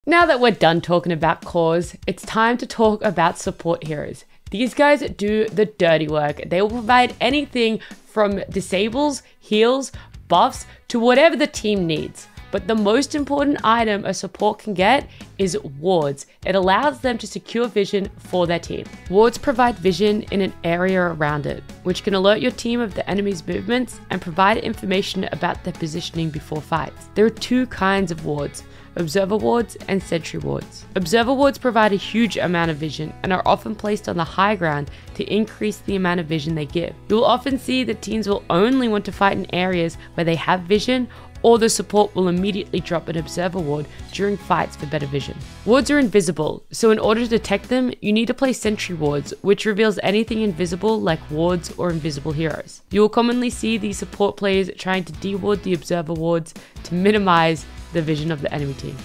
Now that we're done talking about cores, it's time to talk about support heroes. These guys do the dirty work. They will provide anything from disables, heals, buffs, to whatever the team needs. But the most important item a support can get is wards. It allows them to secure vision for their team. Wards provide vision in an area around it, which can alert your team of the enemy's movements and provide information about their positioning before fights. There are two kinds of wards: observer wards and sentry wards. Observer wards provide a huge amount of vision and are often placed on the high ground to increase the amount of vision they give. You will often see that teams will only want to fight in areas where they have vision, or the support will immediately drop an observer ward during fights for better vision. Wards are invisible, so in order to detect them, you need to place sentry wards, which reveals anything invisible like wards or invisible heroes. You will commonly see these support players trying to de-ward the observer wards to minimize the vision of the enemy team.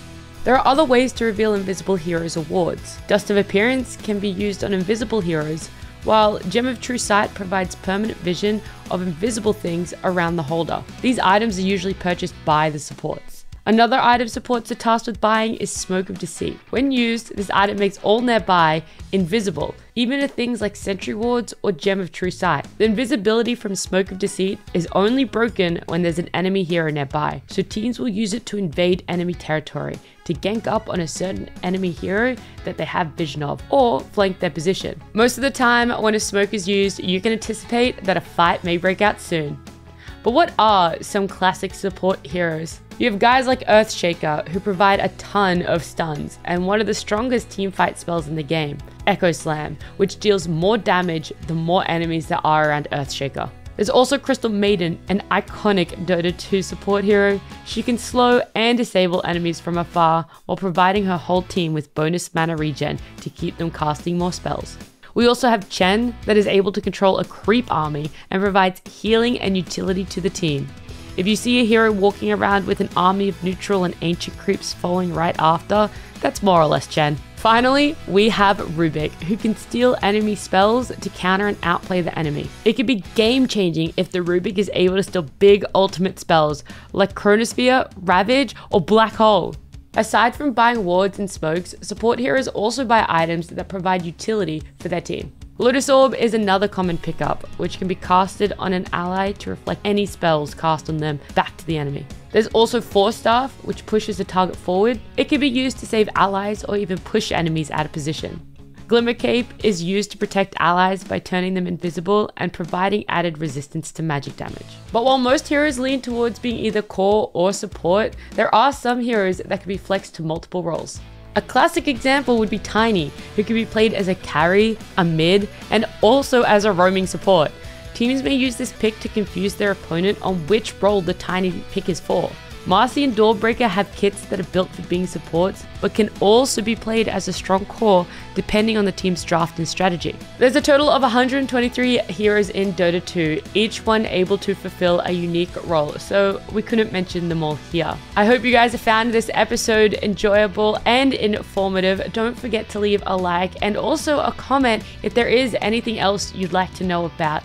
There are other ways to reveal invisible heroes or wards. Dust of Appearance can be used on invisible heroes, while Gem of True Sight provides permanent vision of invisible things around the holder. These items are usually purchased by the supports. Another item supports are tasked with buying is Smoke of Deceit. When used, this item makes all nearby invisible, even to things like Sentry Wards or Gem of True Sight. The invisibility from Smoke of Deceit is only broken when there's an enemy hero nearby, so teams will use it to invade enemy territory, to gank up on a certain enemy hero that they have vision of, or flank their position. Most of the time when a smoke is used, you can anticipate that a fight may break out soon. But what are some classic support heroes? You have guys like Earthshaker, who provide a ton of stuns, and one of the strongest teamfight spells in the game, Echo Slam, which deals more damage the more enemies there are around Earthshaker. There's also Crystal Maiden, an iconic Dota 2 support hero. She can slow and disable enemies from afar while providing her whole team with bonus mana regen to keep them casting more spells. We also have Chen, that is able to control a creep army and provides healing and utility to the team. If you see a hero walking around with an army of neutral and ancient creeps following right after, that's more or less Chen. Finally, we have Rubik, who can steal enemy spells to counter and outplay the enemy. It could be game-changing if the Rubik is able to steal big ultimate spells like Chronosphere, Ravage, or Black Hole. Aside from buying wards and smokes, support heroes also buy items that provide utility for their team. Lotus Orb is another common pickup, which can be casted on an ally to reflect any spells cast on them back to the enemy. There's also Force Staff, which pushes the target forward. It can be used to save allies or even push enemies out of position. Glimmer Cape is used to protect allies by turning them invisible and providing added resistance to magic damage. But while most heroes lean towards being either core or support, there are some heroes that can be flexed to multiple roles. A classic example would be Tiny, who can be played as a carry, a mid, and also as a roaming support. Teams may use this pick to confuse their opponent on which role the Tiny pick is for. Marcy and Doorbreaker have kits that are built for being supports, but can also be played as a strong core depending on the team's draft and strategy. There's a total of 123 heroes in Dota 2, each one able to fulfill a unique role, so we couldn't mention them all here. I hope you guys have found this episode enjoyable and informative. Don't forget to leave a like and also a comment if there is anything else you'd like to know about.